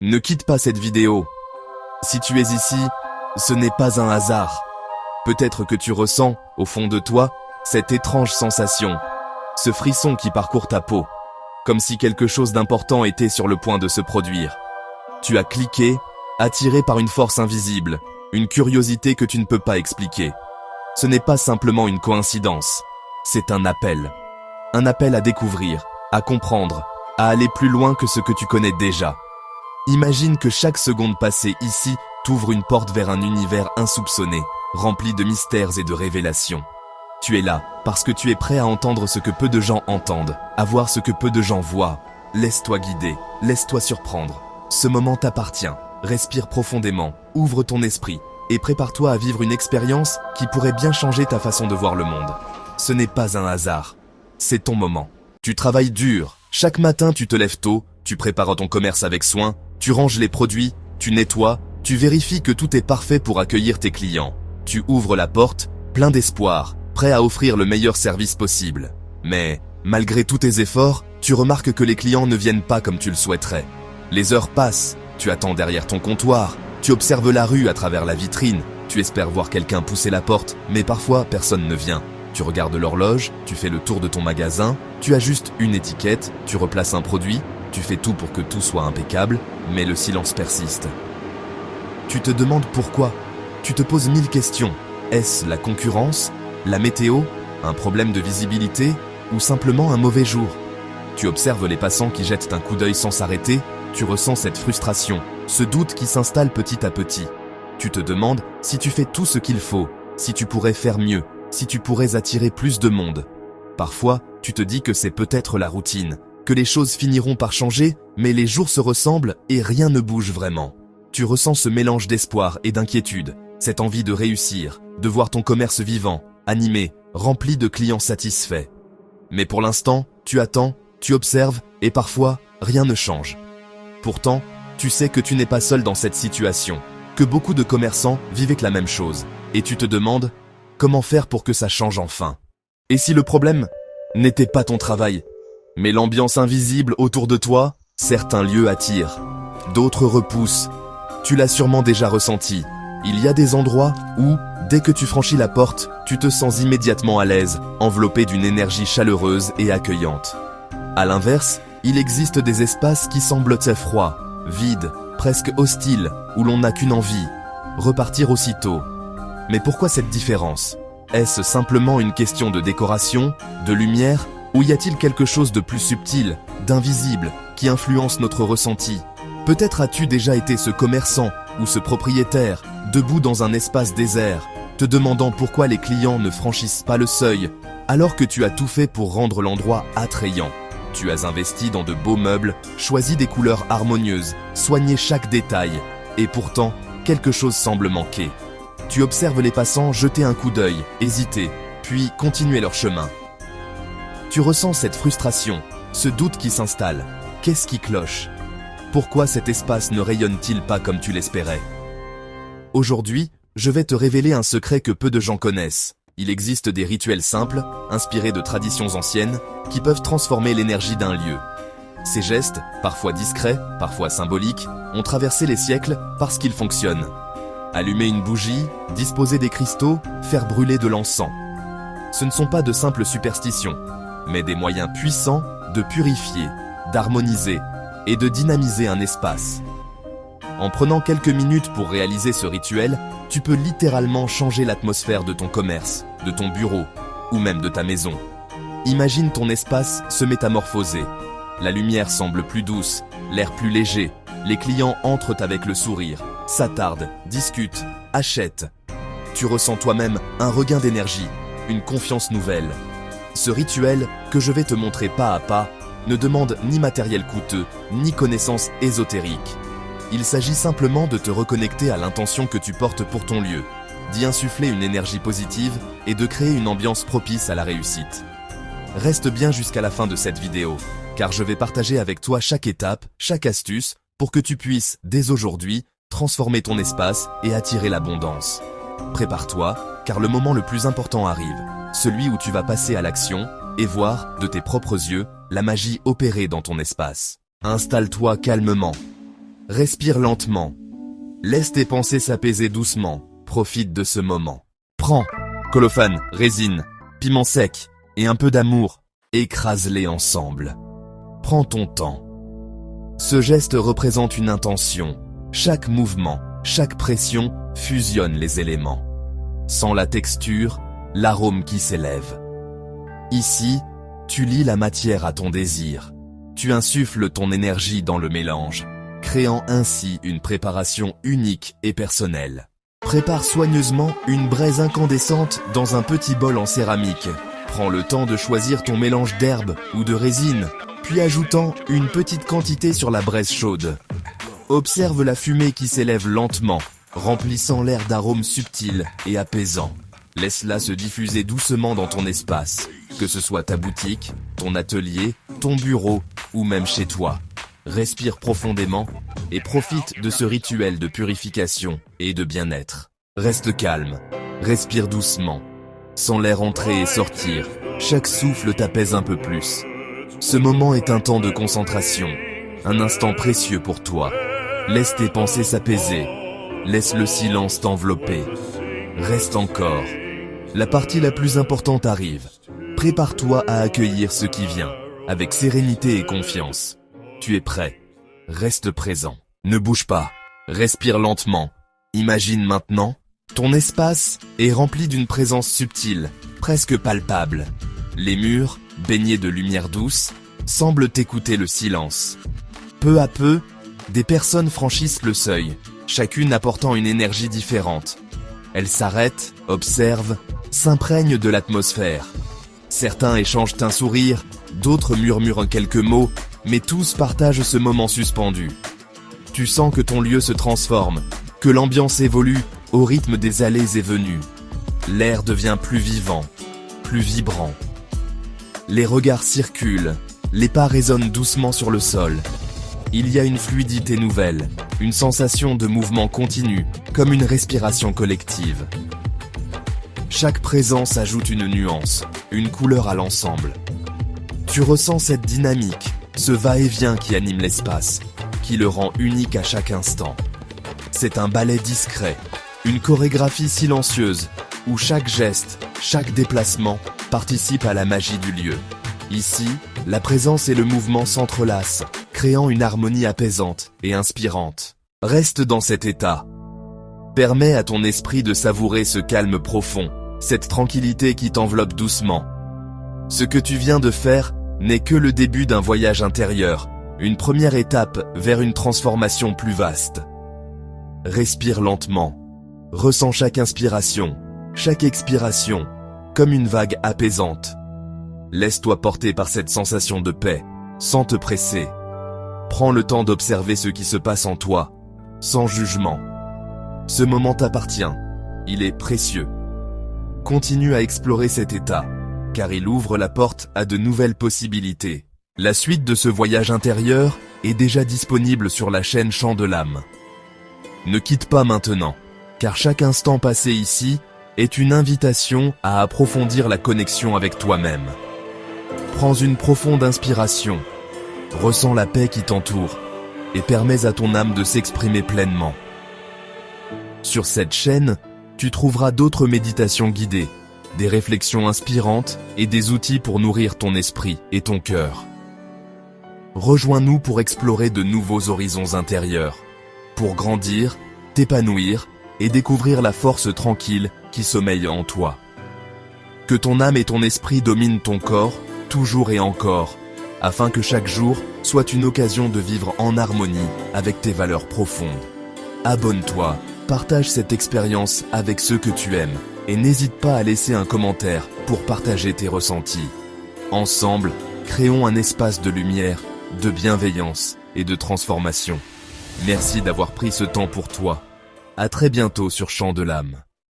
Ne quitte pas cette vidéo. Si tu es ici, ce n'est pas un hasard. Peut-être que tu ressens, au fond de toi, cette étrange sensation, ce frisson qui parcourt ta peau, comme si quelque chose d'important était sur le point de se produire. Tu as cliqué, attiré par une force invisible, une curiosité que tu ne peux pas expliquer. Ce n'est pas simplement une coïncidence, c'est un appel. Un appel à découvrir, à comprendre, à aller plus loin que ce que tu connais déjà. Imagine que chaque seconde passée ici t'ouvre une porte vers un univers insoupçonné, rempli de mystères et de révélations. Tu es là parce que tu es prêt à entendre ce que peu de gens entendent, à voir ce que peu de gens voient. Laisse-toi guider, laisse-toi surprendre. Ce moment t'appartient. Respire profondément, ouvre ton esprit et prépare-toi à vivre une expérience qui pourrait bien changer ta façon de voir le monde. Ce n'est pas un hasard, c'est ton moment. Tu travailles dur, chaque matin tu te lèves tôt, tu prépares ton commerce avec soin, tu ranges les produits, tu nettoies, tu vérifies que tout est parfait pour accueillir tes clients. Tu ouvres la porte, plein d'espoir, prêt à offrir le meilleur service possible. Mais, malgré tous tes efforts, tu remarques que les clients ne viennent pas comme tu le souhaiterais. Les heures passent, tu attends derrière ton comptoir, tu observes la rue à travers la vitrine, tu espères voir quelqu'un pousser la porte, mais parfois personne ne vient. Tu regardes l'horloge, tu fais le tour de ton magasin, tu ajustes une étiquette, tu replaces un produit, tu fais tout pour que tout soit impeccable, mais le silence persiste. Tu te demandes pourquoi. Tu te poses 1000 questions. Est-ce la concurrence, la météo, un problème de visibilité ou simplement un mauvais jour? Tu observes les passants qui jettent un coup d'œil sans s'arrêter, tu ressens cette frustration, ce doute qui s'installe petit à petit. Tu te demandes si tu fais tout ce qu'il faut, si tu pourrais faire mieux, si tu pourrais attirer plus de monde. Parfois, tu te dis que c'est peut-être la routine, que les choses finiront par changer, mais les jours se ressemblent et rien ne bouge vraiment. Tu ressens ce mélange d'espoir et d'inquiétude, cette envie de réussir, de voir ton commerce vivant, animé, rempli de clients satisfaits. Mais pour l'instant, tu attends, tu observes et parfois, rien ne change. Pourtant, tu sais que tu n'es pas seul dans cette situation, que beaucoup de commerçants vivaient la même chose, et tu te demandes comment faire pour que ça change enfin. Et si le problème n'était pas ton travail, mais l'ambiance invisible autour de toi, certains lieux attirent, d'autres repoussent. Tu l'as sûrement déjà ressenti. Il y a des endroits où, dès que tu franchis la porte, tu te sens immédiatement à l'aise, enveloppé d'une énergie chaleureuse et accueillante. À l'inverse, il existe des espaces qui semblent très froids, vides, presque hostiles, où l'on n'a qu'une envie, repartir aussitôt. Mais pourquoi cette différence? Est-ce simplement une question de décoration, de lumière, ou y a-t-il quelque chose de plus subtil, d'invisible, qui influence notre ressenti? Peut-être as-tu déjà été ce commerçant ou ce propriétaire, debout dans un espace désert, te demandant pourquoi les clients ne franchissent pas le seuil, alors que tu as tout fait pour rendre l'endroit attrayant. Tu as investi dans de beaux meubles, choisi des couleurs harmonieuses, soigné chaque détail, et pourtant, quelque chose semble manquer. Tu observes les passants jeter un coup d'œil, hésiter, puis continuer leur chemin. Tu ressens cette frustration, ce doute qui s'installe. Qu'est-ce qui cloche? Pourquoi cet espace ne rayonne-t-il pas comme tu l'espérais? Aujourd'hui, je vais te révéler un secret que peu de gens connaissent. Il existe des rituels simples, inspirés de traditions anciennes, qui peuvent transformer l'énergie d'un lieu. Ces gestes, parfois discrets, parfois symboliques, ont traversé les siècles parce qu'ils fonctionnent. Allumer une bougie, disposer des cristaux, faire brûler de l'encens. Ce ne sont pas de simples superstitions, mais des moyens puissants de purifier, d'harmoniser et de dynamiser un espace. En prenant quelques minutes pour réaliser ce rituel, tu peux littéralement changer l'atmosphère de ton commerce, de ton bureau ou même de ta maison. Imagine ton espace se métamorphoser. La lumière semble plus douce, l'air plus léger, les clients entrent avec le sourire, s'attardent, discutent, achètent. Tu ressens toi-même un regain d'énergie, une confiance nouvelle. Ce rituel, que je vais te montrer pas à pas, ne demande ni matériel coûteux, ni connaissances ésotériques. Il s'agit simplement de te reconnecter à l'intention que tu portes pour ton lieu, d'y insuffler une énergie positive et de créer une ambiance propice à la réussite. Reste bien jusqu'à la fin de cette vidéo, car je vais partager avec toi chaque étape, chaque astuce, pour que tu puisses, dès aujourd'hui, transformer ton espace et attirer l'abondance. Prépare-toi, car le moment le plus important arrive, celui où tu vas passer à l'action et voir, de tes propres yeux, la magie opérer dans ton espace. Installe-toi calmement. Respire lentement. Laisse tes pensées s'apaiser doucement. Profite de ce moment. Prends colophane, résine, piment sec et un peu d'amour. Écrase-les ensemble. Prends ton temps. Ce geste représente une intention. Chaque mouvement, chaque pression fusionne les éléments. Sens la texture, l'arôme qui s'élève. Ici, tu lis la matière à ton désir. Tu insuffles ton énergie dans le mélange, créant ainsi une préparation unique et personnelle. Prépare soigneusement une braise incandescente dans un petit bol en céramique. Prends le temps de choisir ton mélange d'herbes ou de résine, puis ajoutant une petite quantité sur la braise chaude. Observe la fumée qui s'élève lentement, remplissant l'air d'arômes subtils et apaisants. Laisse-la se diffuser doucement dans ton espace, que ce soit ta boutique, ton atelier, ton bureau ou même chez toi. Respire profondément et profite de ce rituel de purification et de bien-être. Reste calme, respire doucement. Sens l'air entrer et sortir, chaque souffle t'apaise un peu plus. Ce moment est un temps de concentration, un instant précieux pour toi. Laisse tes pensées s'apaiser, laisse le silence t'envelopper. Reste encore. La partie la plus importante arrive. Prépare-toi à accueillir ce qui vient, avec sérénité et confiance. Tu es prêt. Reste présent. Ne bouge pas. Respire lentement. Imagine maintenant, ton espace est rempli d'une présence subtile, presque palpable. Les murs, baignés de lumière douce, semblent t'écouter le silence. Peu à peu, des personnes franchissent le seuil, chacune apportant une énergie différente. Elles s'arrêtent, observent, s'imprègnent de l'atmosphère. Certains échangent un sourire, d'autres murmurent quelques mots, mais tous partagent ce moment suspendu. Tu sens que ton lieu se transforme, que l'ambiance évolue au rythme des allées et venues. L'air devient plus vivant, plus vibrant. Les regards circulent, les pas résonnent doucement sur le sol. Il y a une fluidité nouvelle, une sensation de mouvement continu, comme une respiration collective. Chaque présence ajoute une nuance, une couleur à l'ensemble. Tu ressens cette dynamique, ce va-et-vient qui anime l'espace, qui le rend unique à chaque instant. C'est un ballet discret, une chorégraphie silencieuse, où chaque geste, chaque déplacement participe à la magie du lieu. Ici, la présence et le mouvement s'entrelacent, créant une harmonie apaisante et inspirante. Reste dans cet état. Permets à ton esprit de savourer ce calme profond, cette tranquillité qui t'enveloppe doucement. Ce que tu viens de faire n'est que le début d'un voyage intérieur, une première étape vers une transformation plus vaste. Respire lentement. Ressens chaque inspiration, chaque expiration, comme une vague apaisante. Laisse-toi porter par cette sensation de paix, sans te presser. Prends le temps d'observer ce qui se passe en toi, sans jugement. Ce moment t'appartient, il est précieux. Continue à explorer cet état, car il ouvre la porte à de nouvelles possibilités. La suite de ce voyage intérieur est déjà disponible sur la chaîne Chant de l'âme. Ne quitte pas maintenant, car chaque instant passé ici est une invitation à approfondir la connexion avec toi-même. Prends une profonde inspiration, ressens la paix qui t'entoure et permets à ton âme de s'exprimer pleinement. Sur cette chaîne, tu trouveras d'autres méditations guidées, des réflexions inspirantes et des outils pour nourrir ton esprit et ton cœur. Rejoins-nous pour explorer de nouveaux horizons intérieurs, pour grandir, t'épanouir et découvrir la force tranquille qui sommeille en toi. Que ton âme et ton esprit dominent ton corps, toujours et encore, afin que chaque jour soit une occasion de vivre en harmonie avec tes valeurs profondes. Abonne-toi, partage cette expérience avec ceux que tu aimes et n'hésite pas à laisser un commentaire pour partager tes ressentis. Ensemble, créons un espace de lumière, de bienveillance et de transformation. Merci d'avoir pris ce temps pour toi. À très bientôt sur Chant de l'âme.